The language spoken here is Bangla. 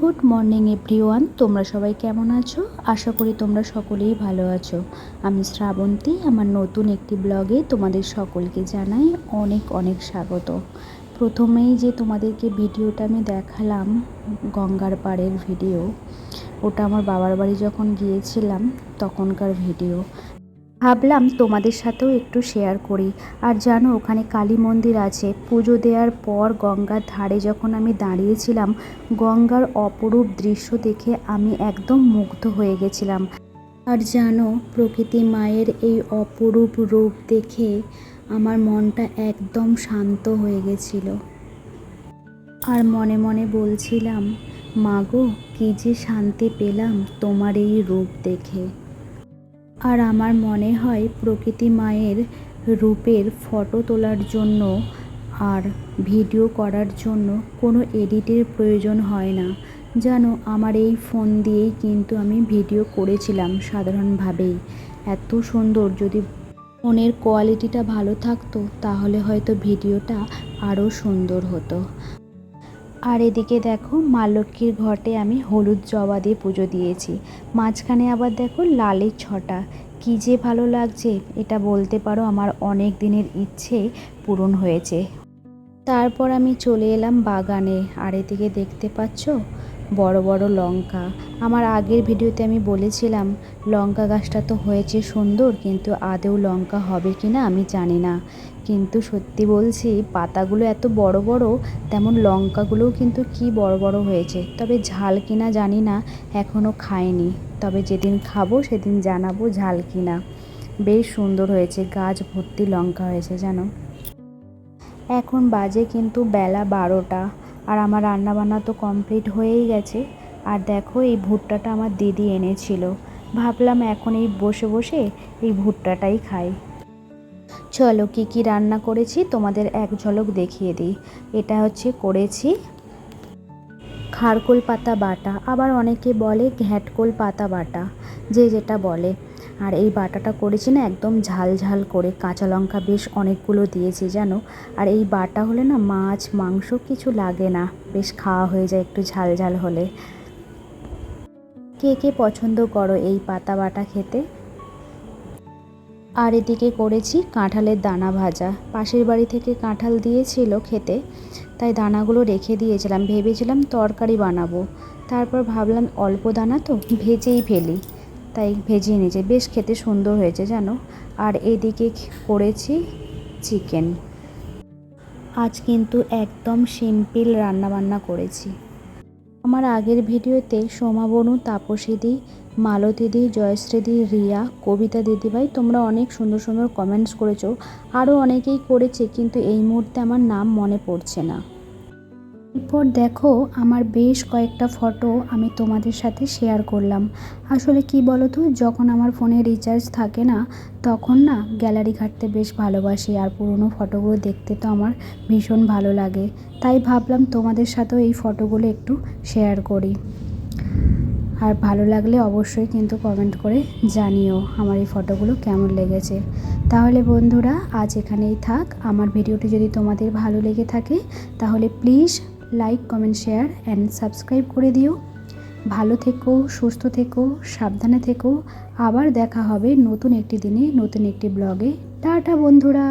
গুড মর্নিং এভরিওয়ান, তোমরা সবাই কেমন আছো? আশা করি তোমরা সকলেই ভালো আছো। আমি শ্রাবন্তী, আমার নতুন একটি ব্লগে তোমাদের সকলকে জানাই অনেক অনেক স্বাগত। প্রথমেই যে তোমাদেরকে ভিডিওটা আমি দেখালাম, গঙ্গার পাড়ের ভিডিও, ওটা আমার বাবার বাড়ি যখন গিয়েছিলাম তখনকার ভিডিও। ভাবলাম তোমাদের সাথেও একটু শেয়ার করি। আর জানো, ওখানে কালী মন্দির আছে। পুজো দেওয়ার পর গঙ্গার ধারে যখন আমি দাঁড়িয়েছিলাম, গঙ্গার অপরূপ দৃশ্য দেখে আমি একদম মুগ্ধ হয়ে গেছিলাম। আর জানো, প্রকৃতি মায়ের এই অপরূপ রূপ দেখে আমার মনটা একদম শান্ত হয়ে গেছিল। আর মনে মনে বলছিলাম, মাগো, কী যে শান্তি পেলাম তোমার এই রূপ দেখে। আর আমার মনে হয় প্রকৃতি মায়ের রূপের ফটো তোলার জন্য আর ভিডিও করার জন্য কোনো এডিটের প্রয়োজন হয় না। জানো, আমার এই ফোন দিয়েই কিন্তু আমি ভিডিও করেছিলাম সাধারণভাবেই। এত সুন্দর, যদি ফোনের কোয়ালিটিটা ভালো থাকতো তাহলে হয়তো ভিডিওটা আরও সুন্দর হতো। আর এদিকে দেখো, মা লক্ষ্মীর ঘটে আমি হলুদ জবা দিয়ে পুজো দিয়েছি। মাঝখানে আবার দেখো লালের ছটা, কী যে ভালো লাগছে, এটা বলতে পারো আমার অনেক দিনের ইচ্ছে পূরণ হয়েছে। তারপর আমি চলে এলাম বাগানে। আর এদিকে দেখতে পাচ্ছ বড় বড় লঙ্কা। আমার আগের ভিডিওতে আমি বলেছিলাম লঙ্কা গাছটা তো হয়েছে সুন্দর, কিন্তু আদৌ লঙ্কা হবে কি না আমি জানি না। কিন্তু সত্যি বলছি, পাতাগুলো এত বড় বড়, তেমন লঙ্কাগুলোও কিন্তু কি বড় বড় হয়েছে। তবে ঝাল কিনা জানি না, এখনও খাইনি। তবে যেদিন খাবো সেদিন জানাবো ঝাল কিনা। বেশ সুন্দর হয়েছে, গাছ ভর্তি লঙ্কা হয়েছে জানো। এখন বাজে কিন্তু বেলা 12টা, আর আমার রান্নাবান্না তো কমপ্লিট হয়েই গেছে। আর দেখো, এই ভুট্টাটা আমার দিদি এনেছিল। ভাবলাম এখন এই বসে বসে এই ভুট্টাটাই খাই। চলো, কি কি রান্না করেছি তোমাদের এক ঝলক দেখিয়ে দিই। এটা হচ্ছে করেছি খারকোল পাতা বাটা, আবার অনেকে বলে ঘ্যাটকোল পাতা বাটা, যে যেটা বলে। আর এই বাটাটা করেছি না একদম ঝাল ঝাল করে, কাঁচা লঙ্কা বেশ অনেকগুলো দিয়েছি জানো। আর এই বাটা হলে না মাছ মাংস কিছু লাগে না, বেশ খাওয়া হয়ে যায় একটু ঝাল ঝাল হলে। কে কে পছন্দ করো এই পাতা বাটা খেতে? আর এদিকে করেছি কাঁঠালের দানা ভাজা। পাশের বাড়ি থেকে কাঁঠাল দিয়েছিল খেতে, তাই দানাগুলো রেখে দিয়েছিলাম, ভেবেছিলাম তরকারি বানাবো। তারপর ভাবলাম অল্প দানা তো ভেজেই ফেলি, তাই ভেজে নিয়েছি। বেশ খেতে সুন্দর হয়েছে জানো। আর এদিকে করেছি চিকেন। আজ কিন্তু একদম সিম্পল রান্নাবান্না করেছি। আমার আগের ভিডিওতে সোমা বনু, তাপসীদি, মালতীদি, জয়শ্রীদি, রিয়া, কবিতা দিদিভাই, তোমরা অনেক সুন্দর সুন্দর কমেন্টস করেছো। আরও অনেকেই করেছে, কিন্তু এই মুহূর্তে আমার নাম মনে পড়ছে না। এরপর দেখো, আমার বেশ কয়েকটা ফটো আমি তোমাদের সাথে শেয়ার করলাম। আসলে কি বলো তো, যখন আমার ফোনে রিচার্জ থাকে না, তখন না গ্যালারি ঘাঁটতে বেশ ভালোবাসি। আর পুরনো ফটোগুলো দেখতে তো আমার ভীষণ ভালো লাগে, তাই ভাবলাম তোমাদের সাথেও এই ফটোগুলো একটু শেয়ার করি। আর ভালো লাগলে অবশ্যই কিন্তু কমেন্ট করে জানিও আমার এই ফটোগুলো কেমন লেগেছে। তাহলে বন্ধুরা, আজ এখানেই থাক। আমার ভিডিওটি যদি তোমাদের ভালো লেগে থাকে তাহলে please like, comment, share and subscribe করে দিও। ভালো থেকো, সুস্থ থেকো, সাবধানে থেকো। আবার দেখা হবে নতুন একটি দিনে, নতুন একটি ব্লগে। টাটা বন্ধুরা।